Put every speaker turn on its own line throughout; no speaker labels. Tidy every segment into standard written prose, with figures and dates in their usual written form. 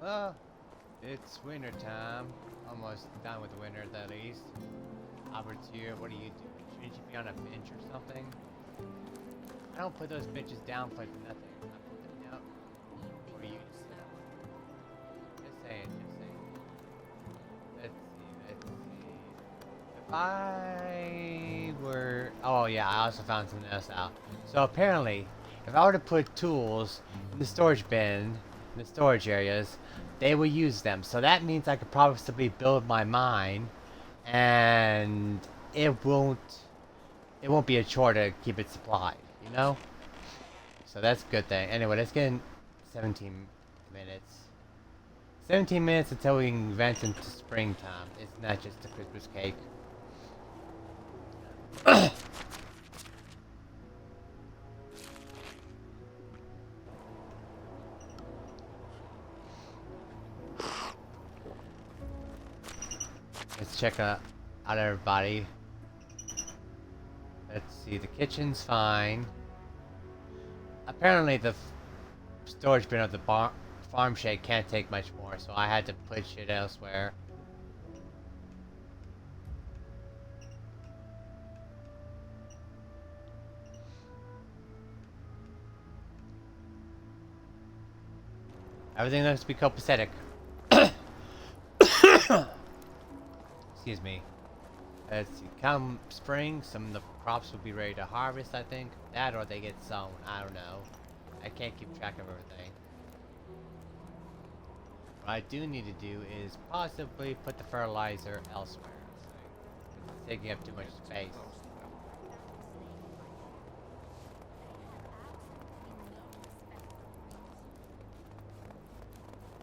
Well, it's winter time. Almost done with winter at least. Albert's here. What are you doing? Shouldn't you be on a bench or something? I don't put those benches down for nothing. I put them down for you to sit on. Just saying, just saying. Let's see, let's see. If I were... Oh yeah, I also found something else out. So apparently, if I were to put tools in the storage bin, in the storage areas, they will use them. So that means I could probably build my mine, and it won't be a chore to keep it supplied, you know? So that's a good thing. Anyway, let's get in 17 minutes. 17 minutes until we can vent into springtime. It's not just a Christmas cake. Let's check out everybody. Let's see, the kitchen's fine. Apparently the storage bin of the farm shed can't take much more, so I had to put shit elsewhere. Everything looks to be copacetic. Excuse me. Let's see, come spring, some of the crops will be ready to harvest, I think. That or they get sown, I don't know. I can't keep track of everything. What I do need to do is possibly put the fertilizer elsewhere. It's taking up too much space.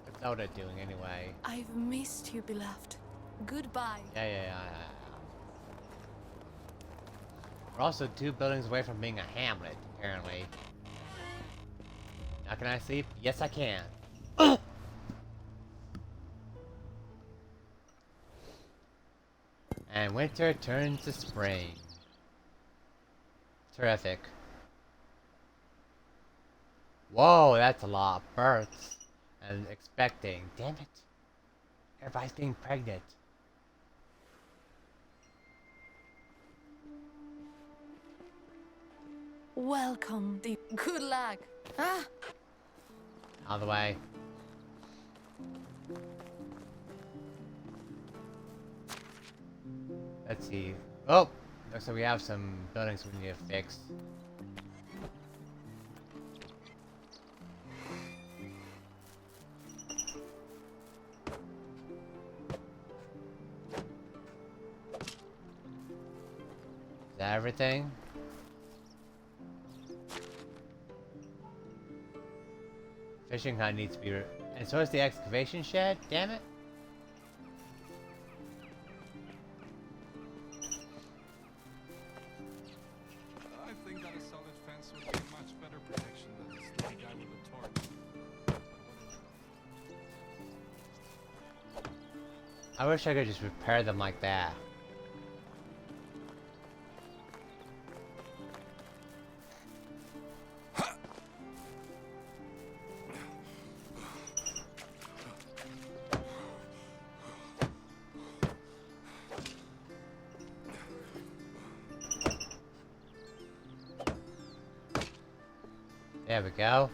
What's Zelda doing anyway?
I've missed you, beloved. Goodbye.
Yeah. We're also 2 buildings away from being a hamlet, apparently. Now can I sleep? Yes, I can. And winter turns to spring. Terrific. Whoa, that's a lot of births. And expecting. Damn it. Everybody's getting pregnant.
Welcome, deep. Good luck. Ah!
Out of the way. Let's see. Oh! Looks like we have some buildings we need to fix. Is that everything? Fishing hut needs to be... And so is the excavation shed? Damn it!
I think that a solid fence would be much better protection than this little guy with a torch.
I wish I could just repair them like that. There we go.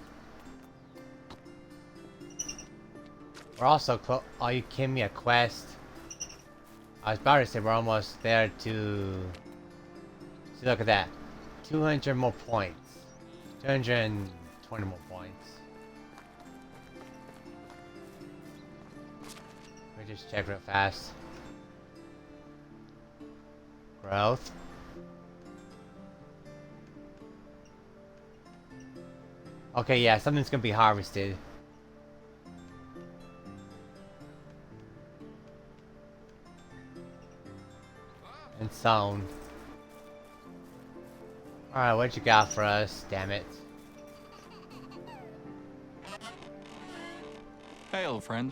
We're also close. Oh, you kidding me? A quest? I was about to say we're almost there to... See, look at that. 200 more points. 220 more points. Let me just check real fast. Growth. Okay, yeah, something's gonna be harvested. And sown. Alright, what you got for us? Damn it.
Hey, old friend.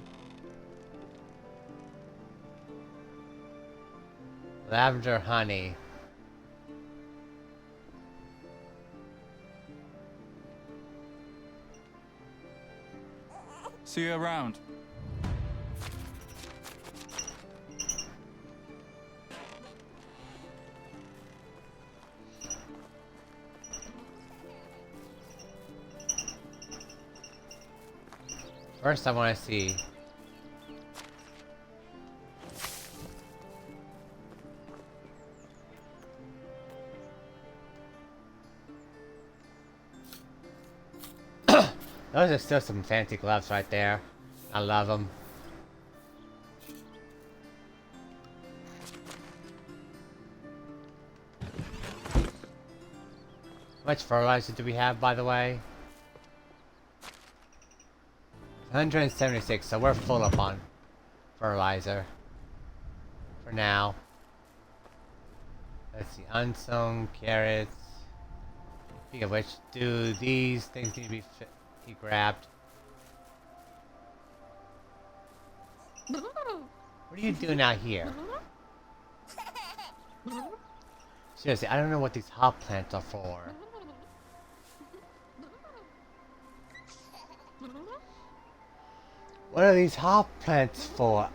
Lavender honey.
See you around.
First, I want to see. Those are still some fancy gloves right there. I love them. How much fertilizer do we have, by the way? 176, so we're full up on fertilizer. For now. Let's see, unsown carrots. Speaking of which, do these things need to be grabbed? What are you doing out here? Seriously, I don't know what these hop plants are for. What are these hop plants for?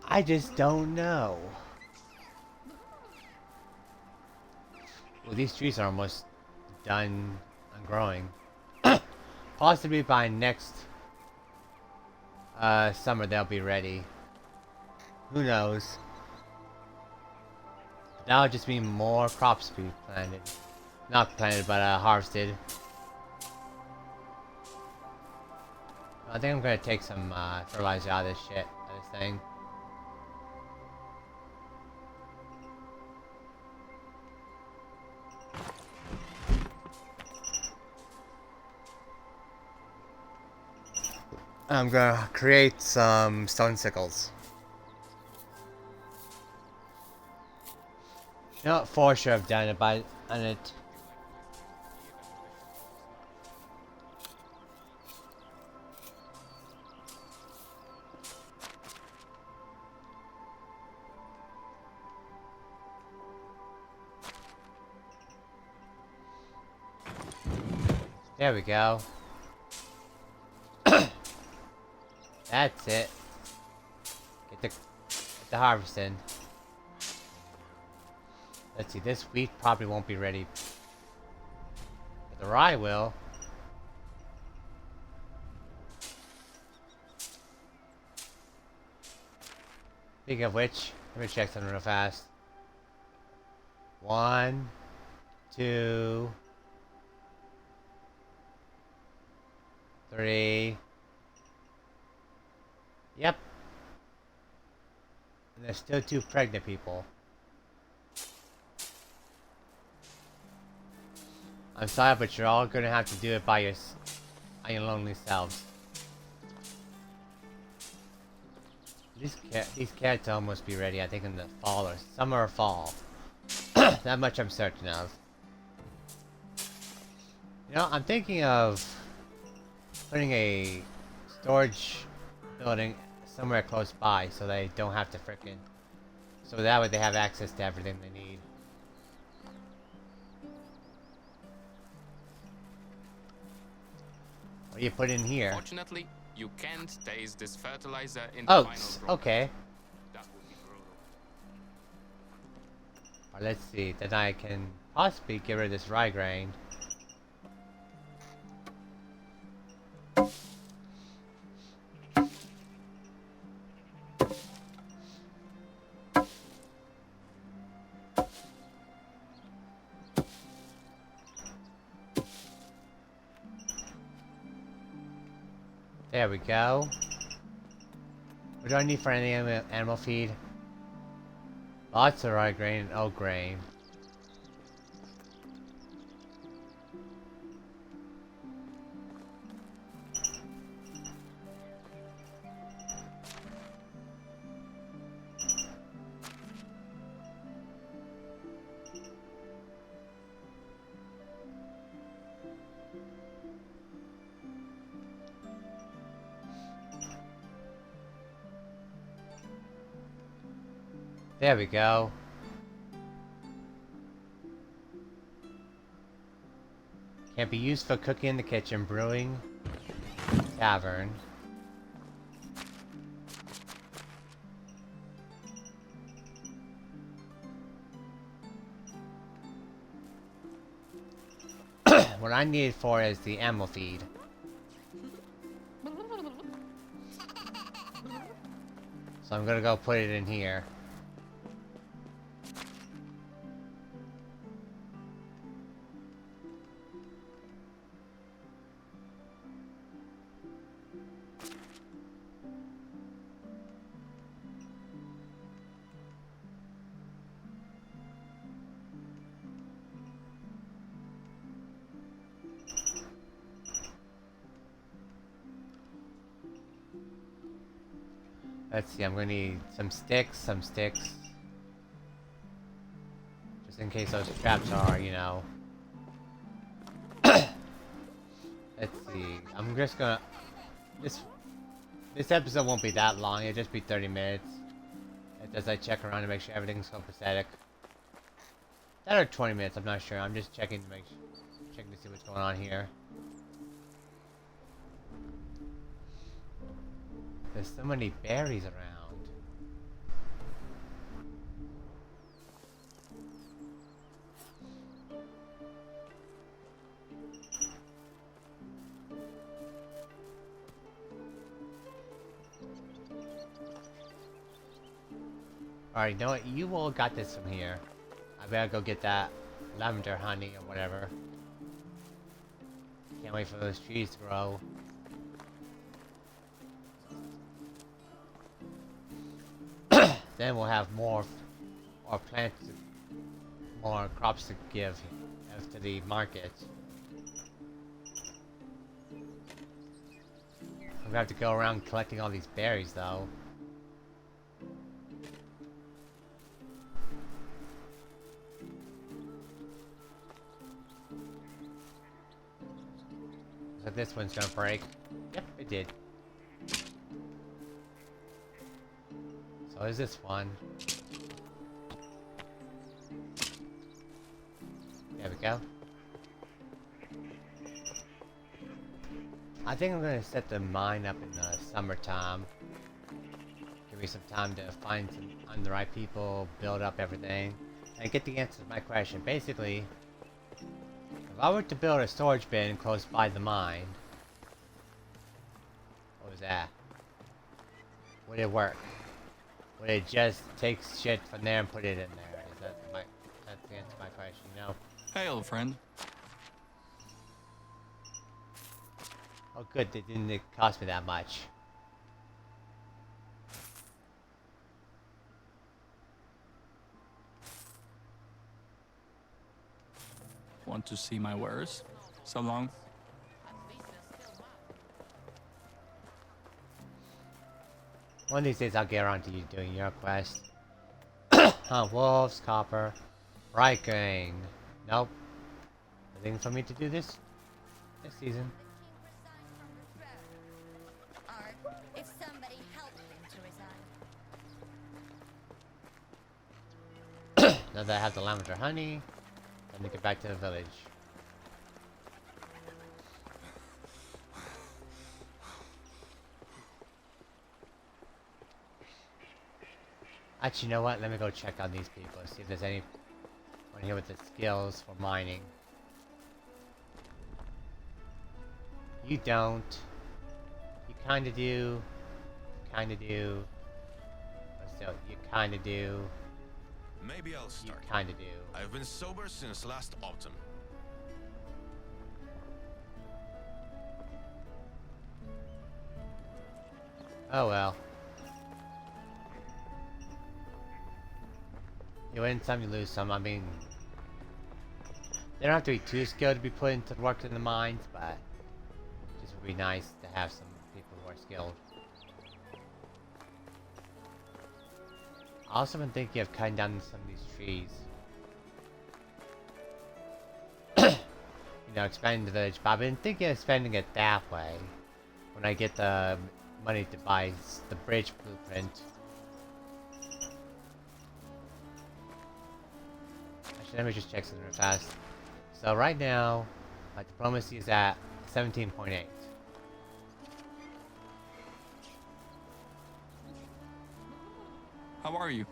I just don't know. Well, these trees are almost done growing. Possibly by next summer they'll be ready. Who knows? That'll just mean more crops be planted. Not planted, but harvested. I think I'm gonna take some fertilizer out of this shit, this thing. I'm gonna create some stone sickles. You know what, for sure I've done it by on it. There we go. That's it. Get the harvesting. Let's see, this wheat probably won't be ready. But the rye will. Speaking of which, let me check something real fast. 1, 2, 3. Yep. And there's still 2 pregnant people. I'm sorry, but you're all gonna have to do it by your lonely selves. These carrots will almost be ready, I think, in the fall or summer or fall. That much I'm certain of. You know, I'm thinking of putting a storage building somewhere close by so they don't have to frickin'. So that way they have access to everything they need. What do you put in here?
Fortunately, you can't taste this fertilizer in the
Oats,
final product.
okay.
That would be brutal.
Or let's see, then I can possibly get rid of this rye grain. There we go. What do I need for any animal feed? Lots of rye grain and oat grain. There we go. Can be used for cooking in the kitchen, brewing, tavern. What I need it for is the animal feed. So I'm gonna go put it in here. Let's see, I'm gonna need some sticks. Just in case those traps are, you know. Let's see, I'm just gonna... This episode won't be that long, it'll just be 30 minutes. As I check around to make sure everything's copacetic. That or 20 minutes, I'm not sure. I'm just checking to make sure, checking to see what's going on here. There's so many berries around. Alright, you know what? You all got this from here. I better go get that lavender honey or whatever. Can't wait for those trees to grow. Then we'll have more plants, more crops to give to the market. I'm gonna have to go around collecting all these berries though. So this one's gonna break. Yep, it did. So is this one. There we go. I think I'm gonna set the mine up in the summertime. Give me some time to find the right people, build up everything, and get the answer to my question. Basically, if I were to build a storage bin close by the mine, what was that? Would it work? Would it just take shit from there and put it in there? That's the answer to my question, you know?
Hey, old friend.
Oh good, it didn't cost me that much.
Want to see my wares? So long.
One of these days I'll get around to you doing your quest. Wolves, copper, right grain. Nope. Nothing for me to do this season.
If somebody helped him to resign.
Now that I have the lavender honey, let me get back to the village. Actually, you know what? Let me go check on these people, see if there's anyone here with the skills for mining. You don't. You kinda do. You kinda do. But still, you kinda do.
Maybe I'll
You
start.
kinda do.
I've been sober since last autumn.
Oh well. You win some, you lose some. I mean, they don't have to be too skilled to be put into work in the mines, but it just would be nice to have some people who are skilled. I also been thinking of cutting down some of these trees. You know, expanding the village, but I've been thinking of spending it that way when I get the money to buy the bridge blueprint. Actually, let me just check something real fast. So right now, my diplomacy is at 17.8.
How are you?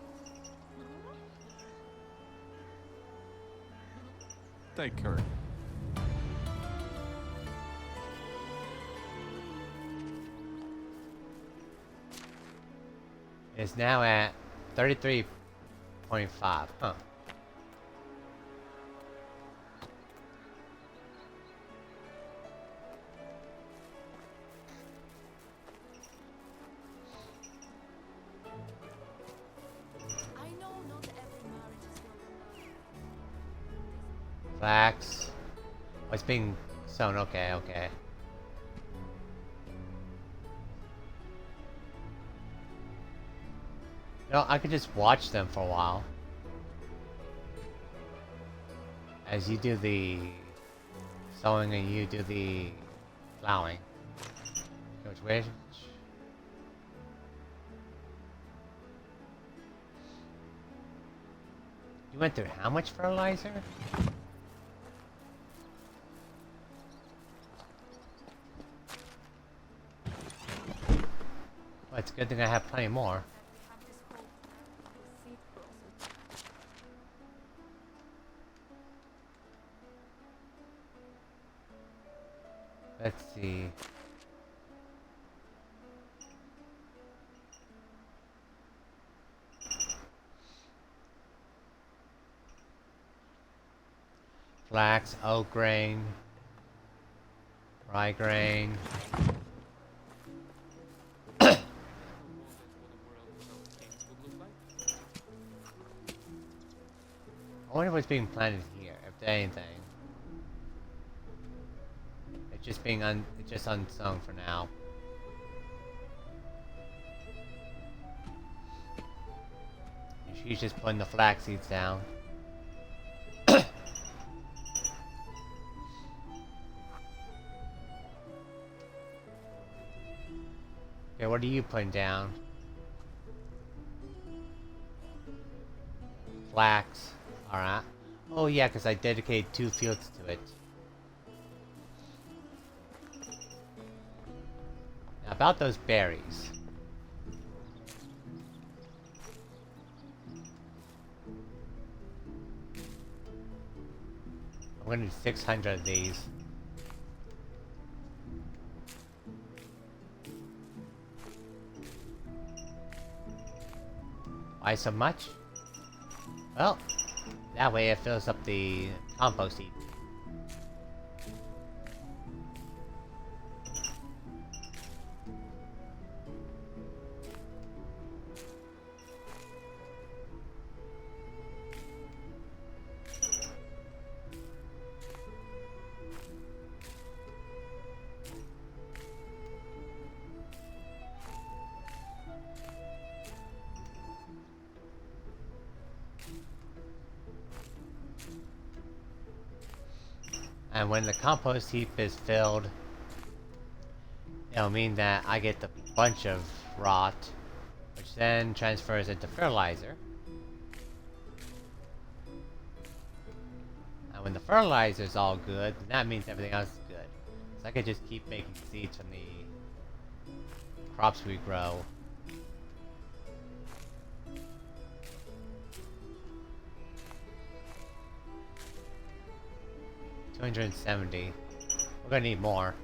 Take care.
It's now at 33.5. Huh.
I know not every marriage is welcome.
Flax. Oh, it's being sown. Okay, okay. No, I could just watch them for a while. As you do the sowing and you do the plowing. Which? You went through how much fertilizer? Well, it's a good thing I have plenty more. Let's see. Flax, oat grain, rye grain. I wonder what's being planted here, if there anything. It's just being it's just unsown for now. She's just putting the flax seeds down. Okay, what are you putting down? Flax. Alright. Oh yeah, because I dedicated 2 fields to it. Now about those berries. I'm gonna do 600 of these. Why so much? Well, that way it fills up the compost heap. And when the compost heap is filled, it'll mean that I get a bunch of rot, which then transfers into fertilizer. And when the fertilizer is all good, then that means everything else is good. So I could just keep making seeds from the crops we grow. $270. We're gonna need more.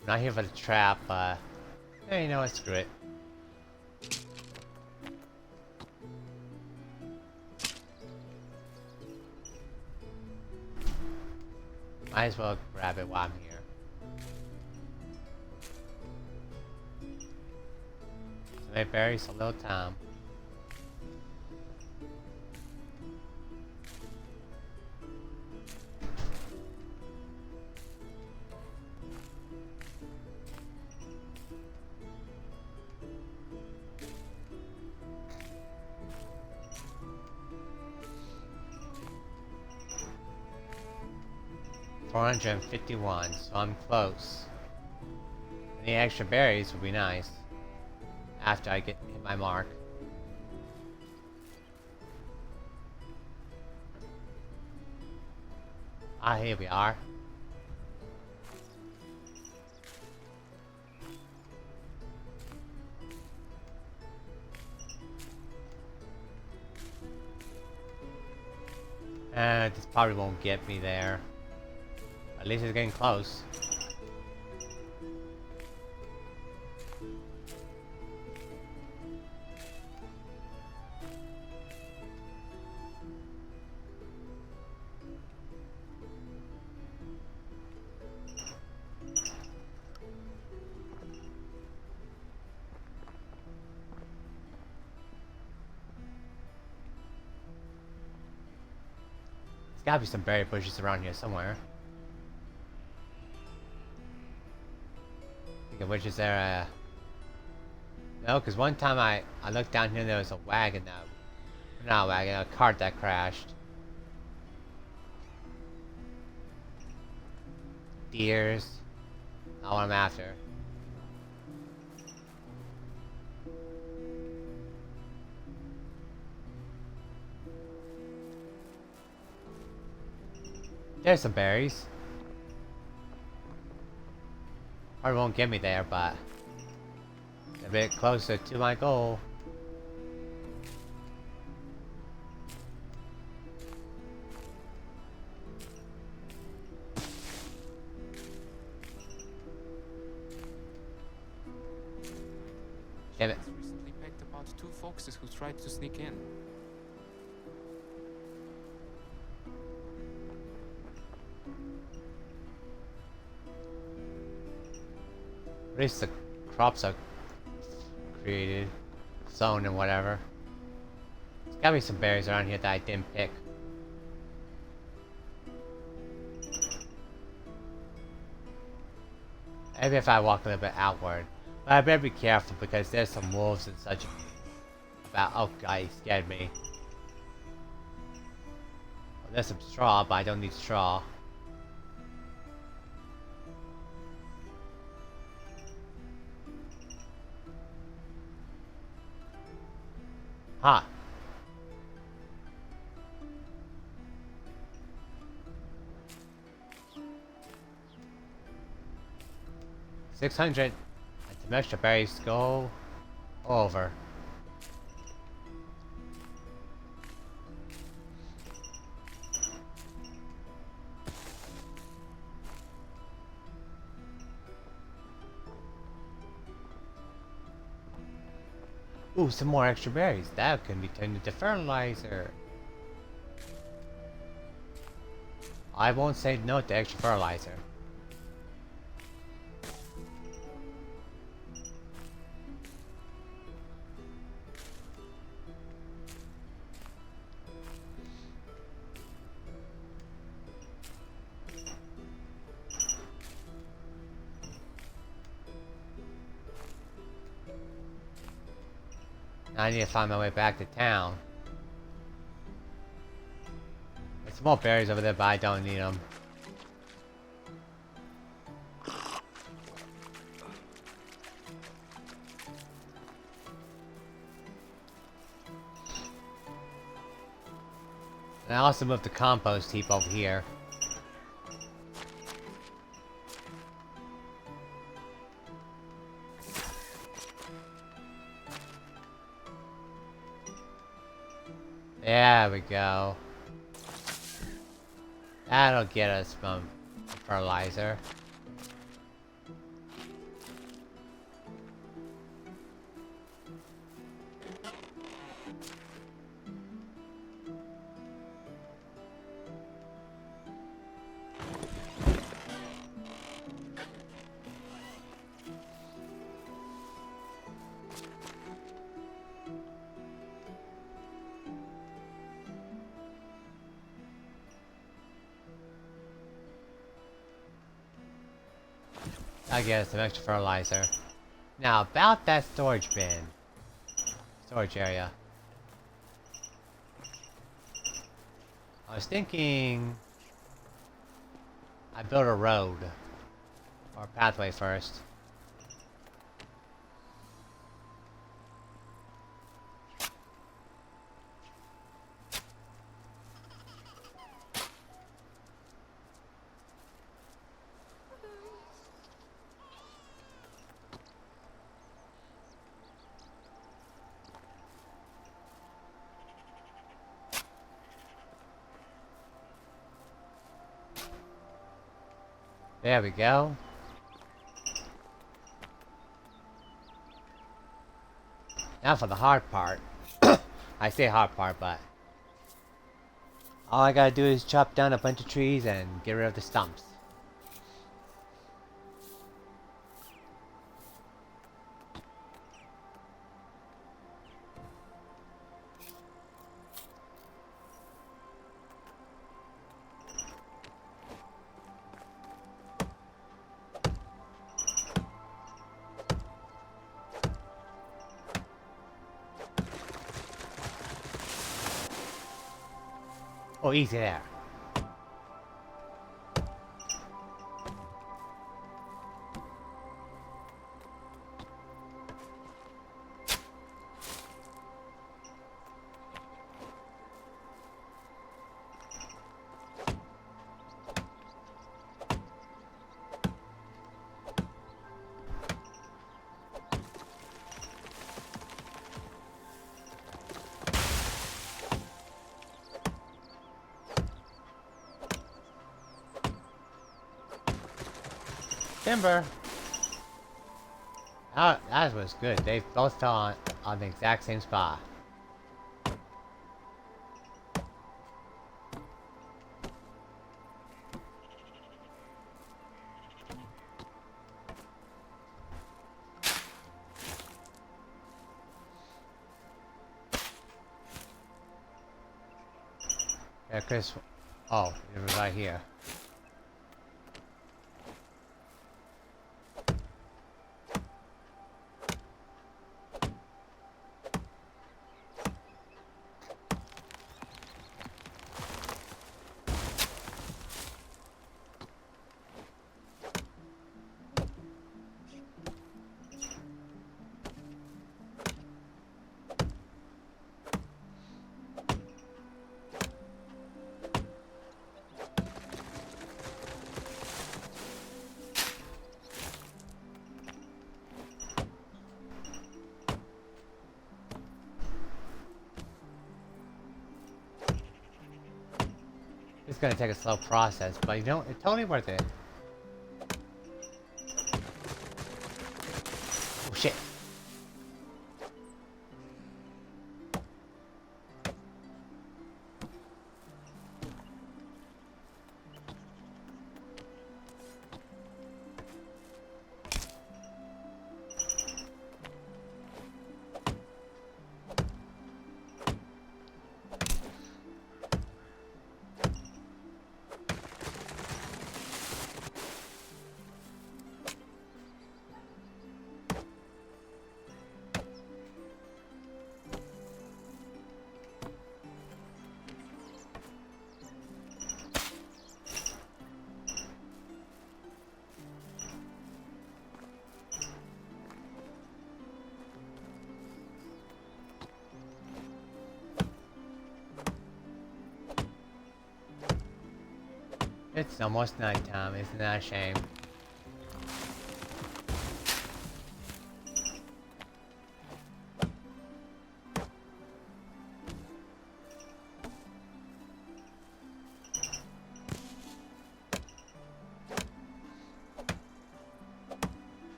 I'm not here for the trap, you know what, screw it. Might as well grab it while I'm here. So they bury a little time. $451, so I'm close. Any extra berries would be nice. After I hit my mark. Ah, here we are. This probably won't get me there. At least it's getting close. There's gotta be some berry bushes around here somewhere. Think of which is there no, because one time I looked down here and there was a wagon that... Not a wagon, a cart that crashed. Deers. Not what I'm after. There's some berries. Probably won't get me there, but a bit closer to my goal. Damn it.
Recently picked about 2 foxes who tried to sneak in.
At least the crops are created, sown and whatever. There's gotta be some berries around here that I didn't pick. Maybe if I walk a little bit outward. But I better be careful because there's some wolves and such about... Oh god, he scared me. Well, there's some straw, but I don't need straw. Huh. 600. And some extra berries go over. Ooh, some more extra berries. That can be turned into fertilizer. I won't say no to extra fertilizer. Now I need to find my way back to town. There's some more berries over there, but I don't need them. And I also moved the compost heap over here. There we go. That'll get us some fertilizer. I get some extra fertilizer. Now about that storage bin. Storage area. I was thinking I built a road. Or a pathway first. There we go. Now for the hard part. I say hard part, but all I gotta do is chop down a bunch of trees and get rid of the stumps. Oh, easy there. Timber. That was good. They both fell on the exact same spot. Yeah, Chris. Oh, it was right here. It's gonna take a slow process, but you know, it's totally worth it. Oh shit. It's almost nighttime, isn't that a shame?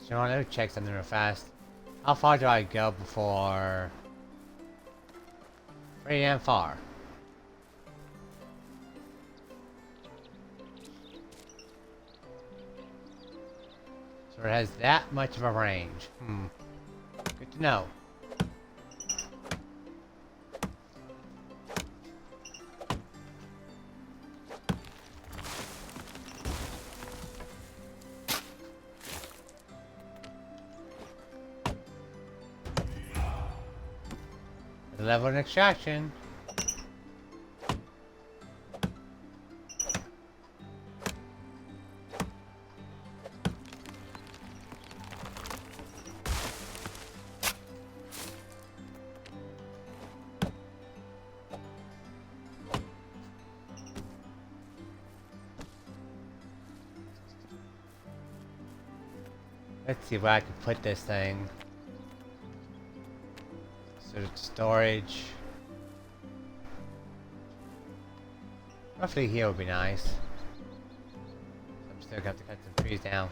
So I want to check something real fast. How far do I go before? Pretty damn far. So it has that much of a range. Good to know. Level and extraction. Let's see where I can put this thing. Sort of storage. Roughly here would be nice. I'm still gonna have to cut some trees down.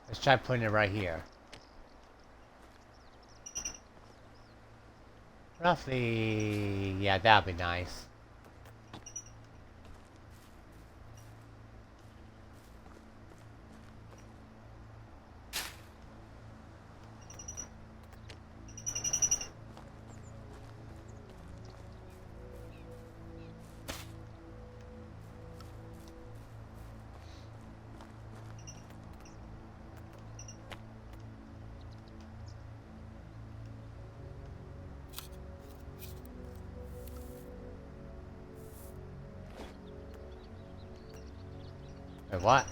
Let's try putting it right here. Roughly, yeah, that'd be nice. Wait, what?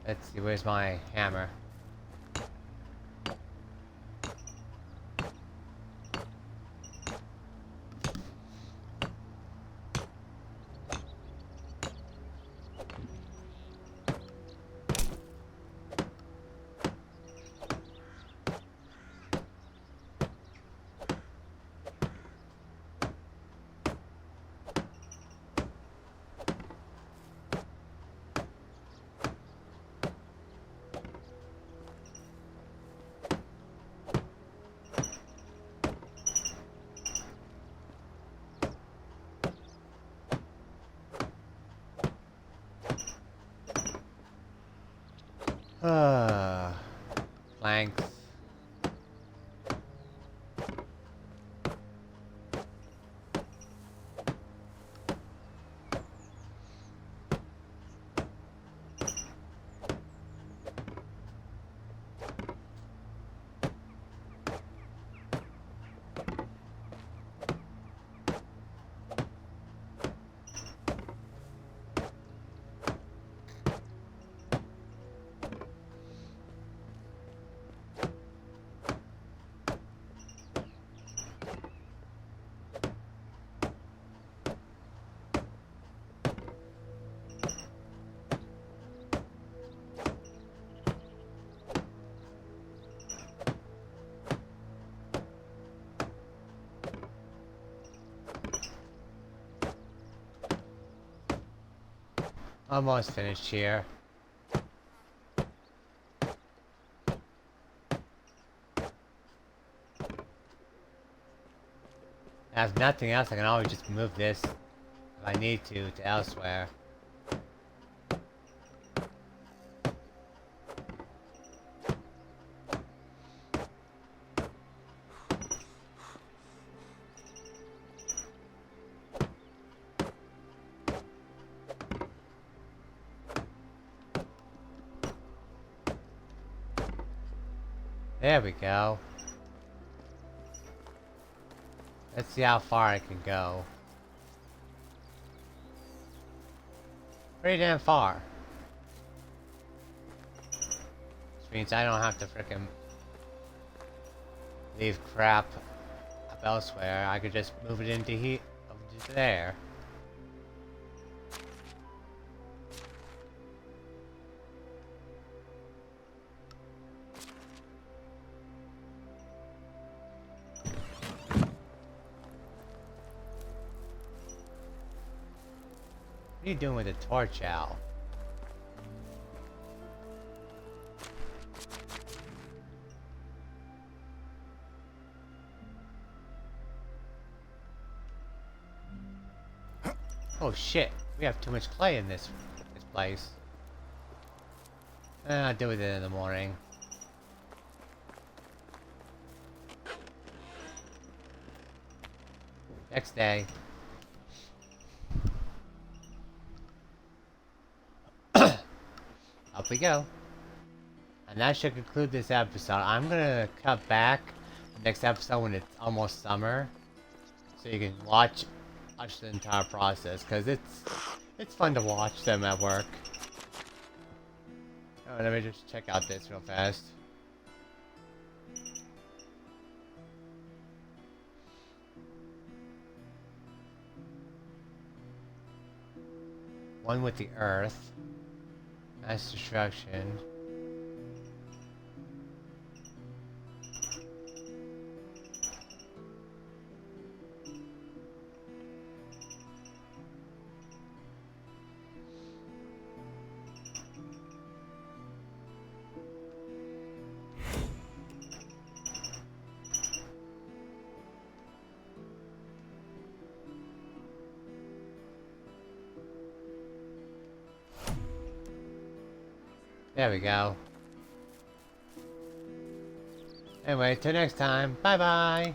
Let's see, where's my hammer? Planks. Almost finished here. As nothing else, I can always just move this if I need to elsewhere. There we go. Let's see how far I can go. Pretty damn far. Which means I don't have to frickin' leave crap up elsewhere. I could just move it into here, over to there. What are you doing with a torch, Al? Oh shit, we have too much clay in this place. I'll deal with it in the morning. Next day. Off we go. And that should conclude this episode. I'm gonna cut back the next episode when it's almost summer, so you can watch the entire process, because it's fun to watch them at work. Oh, let me just check out this real fast. One with the earth. Mass destruction. There we go. Anyway, till next time. Bye bye.